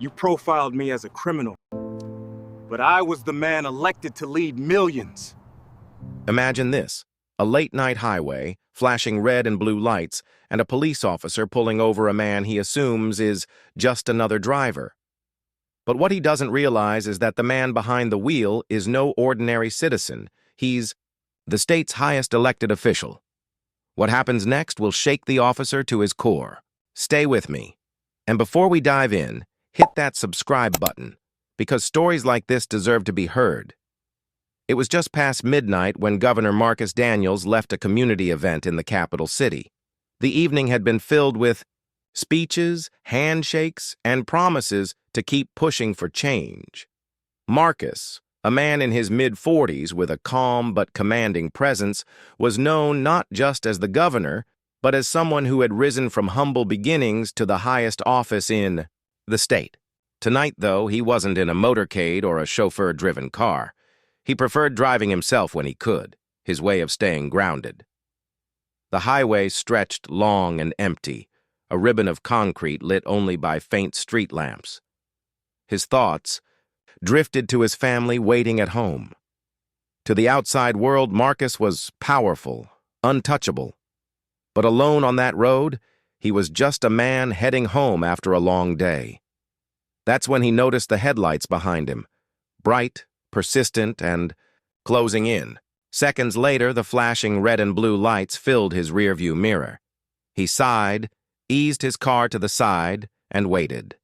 You profiled me as a criminal, but I was the man elected to lead millions. Imagine this, a late-night highway, flashing red and blue lights, and a police officer pulling over a man he assumes is just another driver. But what he doesn't realize is that the man behind the wheel is no ordinary citizen. He's the state's highest elected official. What happens next will shake the officer to his core. Stay with me. And before we dive in, hit that subscribe button, because stories like this deserve to be heard. It was just past midnight when Governor Marcus Daniels left a community event in the capital city. The evening had been filled with speeches, handshakes, and promises to keep pushing for change. Marcus, a man in his mid-40s with a calm but commanding presence, was known not just as the governor, but as someone who had risen from humble beginnings to the highest office in the state. Tonight, though, he wasn't in a motorcade or a chauffeur-driven car. He preferred driving himself when he could, his way of staying grounded. The highway stretched long and empty, a ribbon of concrete lit only by faint street lamps. His thoughts drifted to his family waiting at home. To the outside world, Marcus was powerful, untouchable. But alone on that road, he was just a man heading home after a long day. That's when he noticed the headlights behind him, bright, persistent, and closing in. Seconds later, the flashing red and blue lights filled his rearview mirror. He sighed, eased his car to the side, and waited.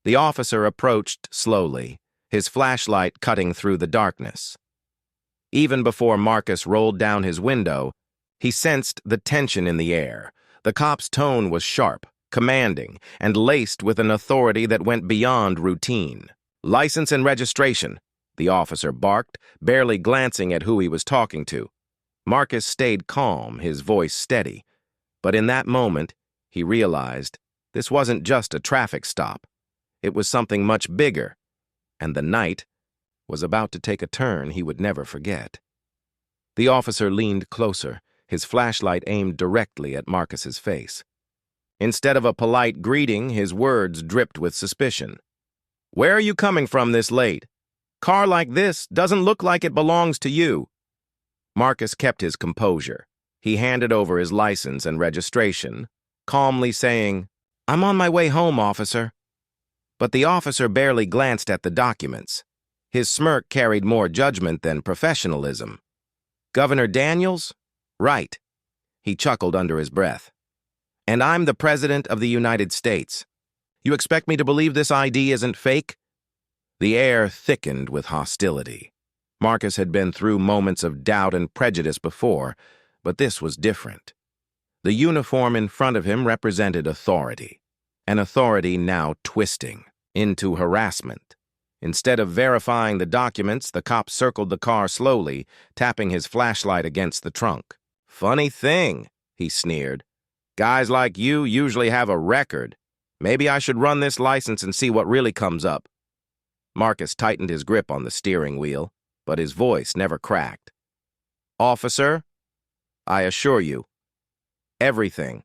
The officer approached slowly, his flashlight cutting through the darkness. Even before Marcus rolled down his window, he sensed the tension in the air. The cop's tone was sharp, commanding, and laced with an authority that went beyond routine. "License and registration," the officer barked, barely glancing at who he was talking to. Marcus stayed calm, his voice steady. But in that moment, he realized this wasn't just a traffic stop. It was something much bigger, and the night was about to take a turn he would never forget. The officer leaned closer, his flashlight aimed directly at Marcus's face. Instead of a polite greeting, his words dripped with suspicion. "Where are you coming from this late? Car like this doesn't look like it belongs to you." Marcus kept his composure. He handed over his license and registration, calmly saying, "I'm on my way home, officer." But the officer barely glanced at the documents. His smirk carried more judgment than professionalism. "Governor Daniels? Right." He chuckled under his breath. "And I'm the President of the United States. You expect me to believe this ID isn't fake?" The air thickened with hostility. Marcus had been through moments of doubt and prejudice before, but this was different. The uniform in front of him represented authority, an authority now twisting into harassment. Instead of verifying the documents, the cop circled the car slowly, tapping his flashlight against the trunk. "Funny thing," he sneered. "Guys like you usually have a record. Maybe I should run this license and see what really comes up." Marcus tightened his grip on the steering wheel, but his voice never cracked. "Officer, I assure you, everything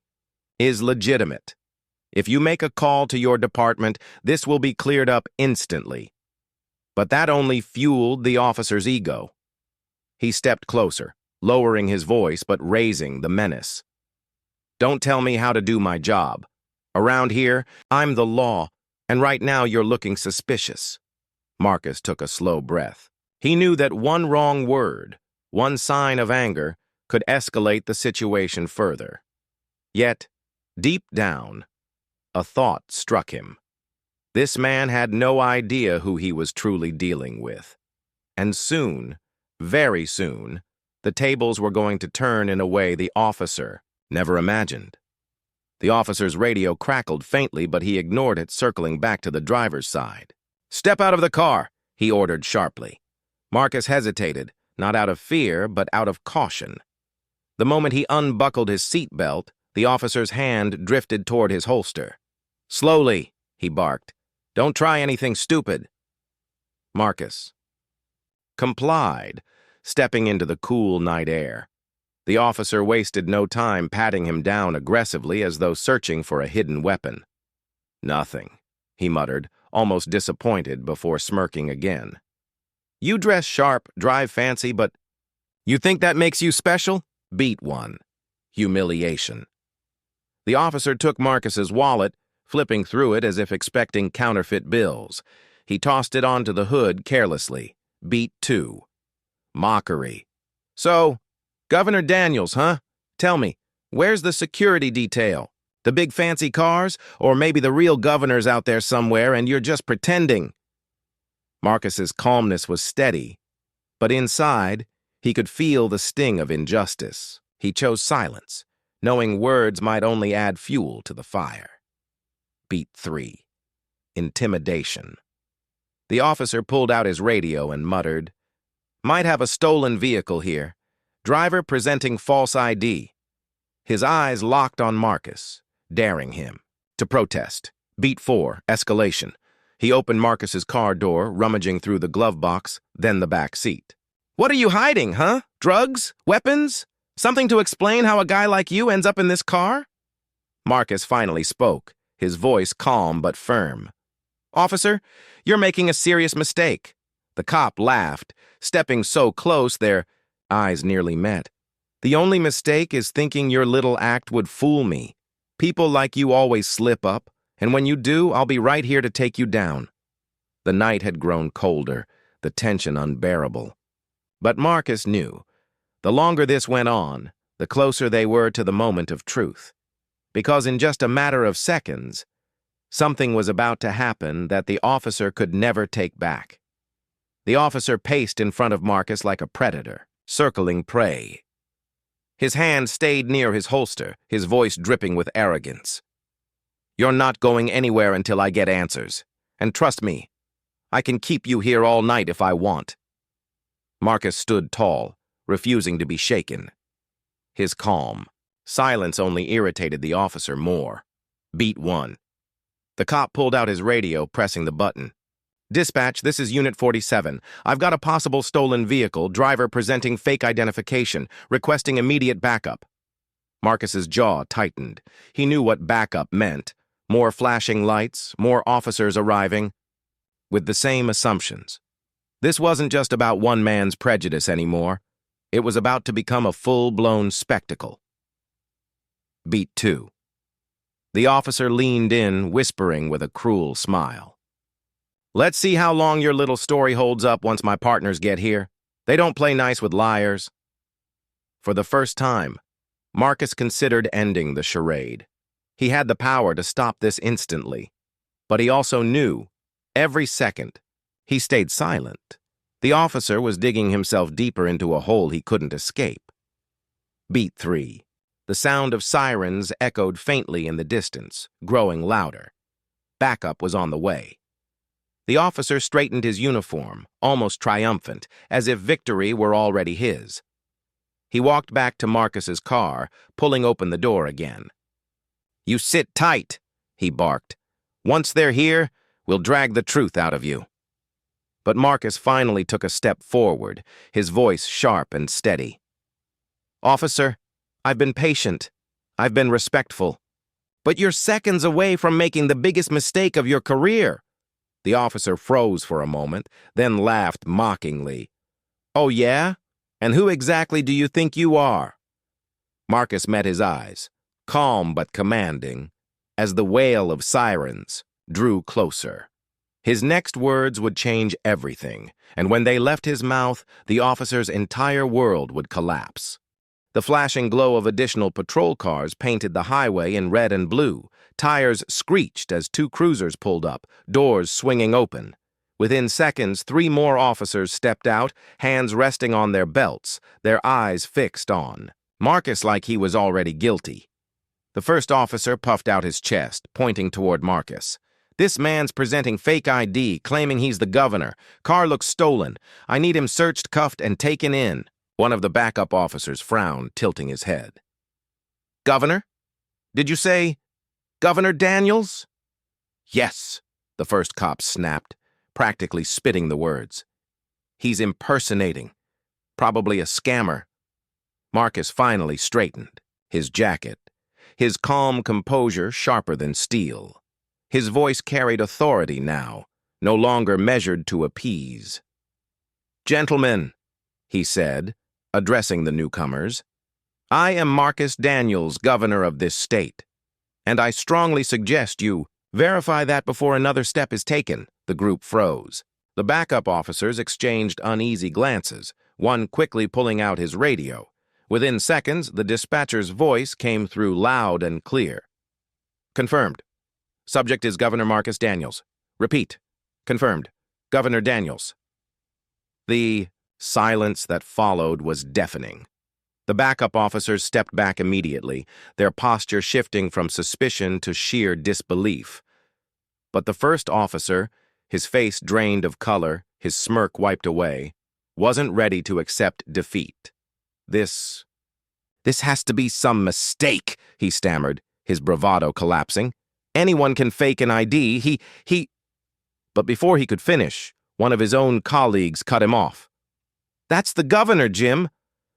is legitimate. If you make a call to your department, this will be cleared up instantly." But that only fueled the officer's ego. He stepped closer, lowering his voice but raising the menace. "Don't tell me how to do my job. Around here, I'm the law, and right now you're looking suspicious." Marcus took a slow breath. He knew that one wrong word, one sign of anger, could escalate the situation further. Yet, deep down, a thought struck him. This man had no idea who he was truly dealing with. And soon, very soon, the tables were going to turn in a way the officer never imagined. The officer's radio crackled faintly, but he ignored it, circling back to the driver's side. "Step out of the car," he ordered sharply. Marcus hesitated, not out of fear, but out of caution. The moment he unbuckled his seatbelt, the officer's hand drifted toward his holster. "Slowly," he barked. "Don't try anything stupid." Marcus complied, stepping into the cool night air. The officer wasted no time patting him down aggressively as though searching for a hidden weapon. Nothing. he muttered, almost disappointed before smirking again. You dress sharp, drive fancy, but you think that makes you special? Beat 1. Humiliation. The officer took Marcus's wallet, flipping through it as if expecting counterfeit bills. He tossed it onto the hood carelessly. Beat 2. Mockery. So, Governor Daniels, huh? Tell me, where's the security detail? The big fancy cars? Or maybe the real governor's out there somewhere and you're just pretending? Marcus's calmness was steady, but inside, he could feel the sting of injustice. He chose silence, knowing words might only add fuel to the fire. Beat 3. Intimidation. The officer pulled out his radio and muttered, Might have a stolen vehicle here. Driver presenting false ID. His eyes locked on Marcus, daring him to protest. Beat 4. Escalation. He opened Marcus's car door, rummaging through the glove box, then the back seat. What are you hiding, huh? Drugs? Weapons? Something to explain how a guy like you ends up in this car? Marcus finally spoke, his voice calm but firm. Officer, you're making a serious mistake. The cop laughed, stepping so close their eyes nearly met. The only mistake is thinking your little act would fool me. People like you always slip up, and when you do, I'll be right here to take you down. The night had grown colder, the tension unbearable. But Marcus knew, the longer this went on, the closer they were to the moment of truth. Because in just a matter of seconds, something was about to happen that the officer could never take back. The officer paced in front of Marcus like a predator, circling prey. His hand stayed near his holster, his voice dripping with arrogance. You're not going anywhere until I get answers. And trust me, I can keep you here all night if I want. Marcus stood tall, refusing to be shaken. His calm, silence only irritated the officer more. Beat 1. The cop pulled out his radio, pressing the button. Dispatch, this is Unit 47. I've got a possible stolen vehicle, driver presenting fake identification, requesting immediate backup. Marcus's jaw tightened. He knew what backup meant. More flashing lights, more officers arriving, with the same assumptions. This wasn't just about one man's prejudice anymore. It was about to become a full-blown spectacle. Beat 2. The officer leaned in, whispering with a cruel smile. Let's see how long your little story holds up once my partners get here. They don't play nice with liars. For the first time, Marcus considered ending the charade. He had the power to stop this instantly. But he also knew, every second, he stayed silent. The officer was digging himself deeper into a hole he couldn't escape. Beat 3. The sound of sirens echoed faintly in the distance, growing louder. Backup was on the way. The officer straightened his uniform, almost triumphant, as if victory were already his. He walked back to Marcus's car, pulling open the door again. You sit tight, he barked. Once they're here, we'll drag the truth out of you. But Marcus finally took a step forward, his voice sharp and steady. Officer, I've been patient. I've been respectful. But you're seconds away from making the biggest mistake of your career. The officer froze for a moment, then laughed mockingly. Oh, yeah? And who exactly do you think you are? Marcus met his eyes, calm but commanding, as the wail of sirens drew closer. His next words would change everything, and when they left his mouth, the officer's entire world would collapse. The flashing glow of additional patrol cars painted the highway in red and blue. Tires screeched as 2 cruisers pulled up, doors swinging open. Within seconds, 3 more officers stepped out, hands resting on their belts, their eyes fixed on Marcus like he was already guilty. The first officer puffed out his chest, pointing toward Marcus. This man's presenting fake ID, claiming he's the governor. Car looks stolen. I need him searched, cuffed, and taken in. One of the backup officers frowned, tilting his head. Governor? Did you say Governor Daniels? Yes, the first cop snapped, practically spitting the words. He's impersonating. Probably a scammer. Marcus finally straightened, his jacket, his calm composure sharper than steel. His voice carried authority now, no longer measured to appease. "Gentlemen," he said, addressing the newcomers, "I am Marcus Daniels, governor of this state, and I strongly suggest you verify that before another step is taken." The group froze. The backup officers exchanged uneasy glances, one quickly pulling out his radio. Within seconds, the dispatcher's voice came through loud and clear. "Confirmed. Subject is Governor Marcus Daniels. Repeat. Confirmed. Governor Daniels." The silence that followed was deafening. The backup officers stepped back immediately, their posture shifting from suspicion to sheer disbelief. But the first officer, his face drained of color, his smirk wiped away, wasn't ready to accept defeat. This has to be some mistake," he stammered, his bravado collapsing. "Anyone can fake an ID. He... But before he could finish, one of his own colleagues cut him off. "That's the governor, Jim.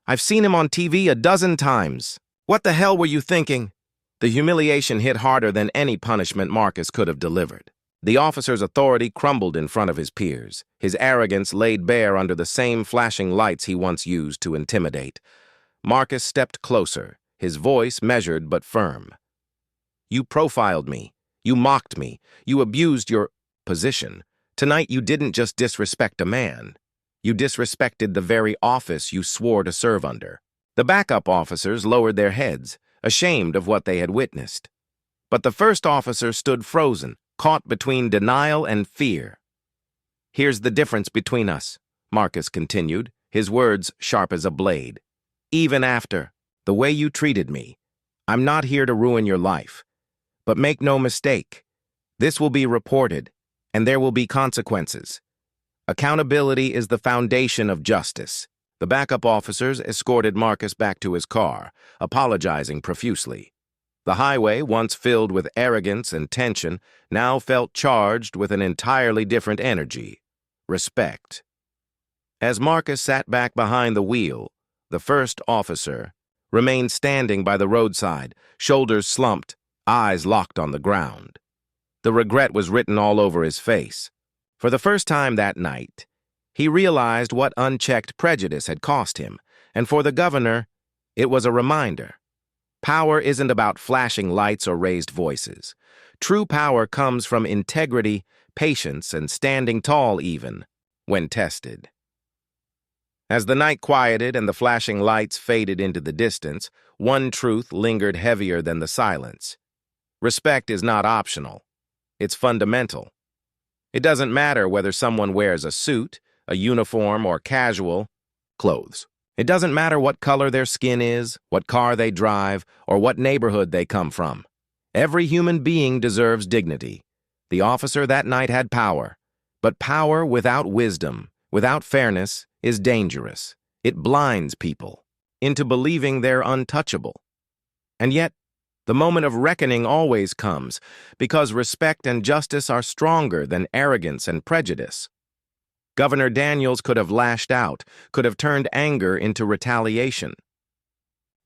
I've seen him on TV a dozen times. What the hell were you thinking?" The humiliation hit harder than any punishment Marcus could have delivered. The officer's authority crumbled in front of his peers, his arrogance laid bare under the same flashing lights he once used to intimidate. Marcus stepped closer, his voice measured but firm. "You profiled me. You mocked me. You abused your position. Tonight you didn't just disrespect a man. You disrespected the very office you swore to serve under." The backup officers lowered their heads, ashamed of what they had witnessed. But the first officer stood frozen, caught between denial and fear. "Here's the difference between us," Marcus continued, his words sharp as a blade. "Even after the way you treated me, I'm not here to ruin your life. But make no mistake, this will be reported, and there will be consequences. Accountability is the foundation of justice." The backup officers escorted Marcus back to his car, apologizing profusely. The highway, once filled with arrogance and tension, now felt charged with an entirely different energy: respect. As Marcus sat back behind the wheel, the first officer remained standing by the roadside, shoulders slumped, eyes locked on the ground. The regret was written all over his face. For the first time that night, he realized what unchecked prejudice had cost him, and for the governor, it was a reminder. Power isn't about flashing lights or raised voices. True power comes from integrity, patience, and standing tall even when tested. As the night quieted and the flashing lights faded into the distance, one truth lingered heavier than the silence. Respect is not optional. It's fundamental. It doesn't matter whether someone wears a suit, a uniform, or casual clothes. It doesn't matter what color their skin is, what car they drive, or what neighborhood they come from. Every human being deserves dignity. The officer that night had power, but power without wisdom, without fairness, is dangerous. It blinds people into believing they're untouchable. And yet, the moment of reckoning always comes, because respect and justice are stronger than arrogance and prejudice. Governor Daniels could have lashed out, could have turned anger into retaliation.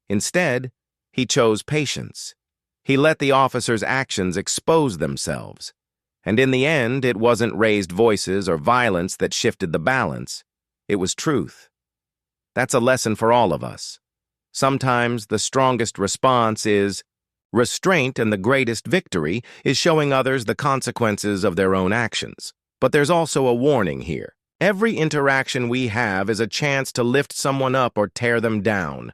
Instead, he chose patience. He let the officers' actions expose themselves. And in the end, it wasn't raised voices or violence that shifted the balance. It was truth. That's a lesson for all of us. Sometimes the strongest response is restraint, and the greatest victory is showing others the consequences of their own actions. But there's also a warning here. Every interaction we have is a chance to lift someone up or tear them down.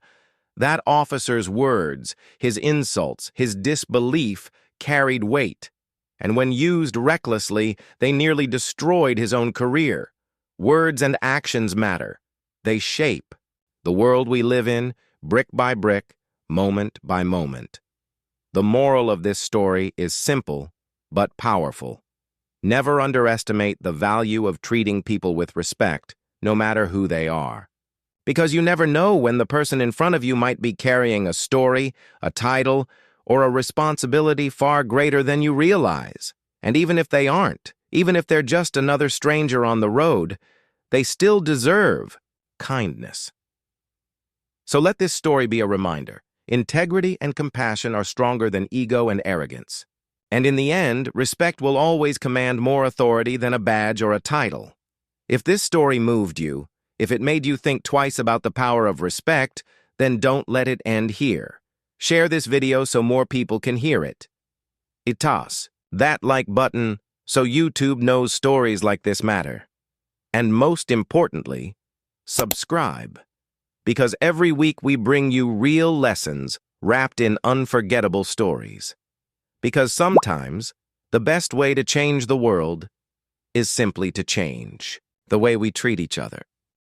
That officer's words, his insults, his disbelief carried weight. And when used recklessly, they nearly destroyed his own career. Words and actions matter. They shape the world we live in, brick by brick, moment by moment. The moral of this story is simple but powerful. Never underestimate the value of treating people with respect, no matter who they are. Because you never know when the person in front of you might be carrying a story, a title, or a responsibility far greater than you realize. And even if they aren't, even if they're just another stranger on the road, they still deserve kindness. So let this story be a reminder. Integrity and compassion are stronger than ego and arrogance. And in the end, respect will always command more authority than a badge or a title. If this story moved you, if it made you think twice about the power of respect, then don't let it end here. Share this video so more people can hear it. Toss that like button so YouTube knows stories like this matter. And most importantly, subscribe. Because every week we bring you real lessons wrapped in unforgettable stories. Because sometimes, the best way to change the world is simply to change the way we treat each other.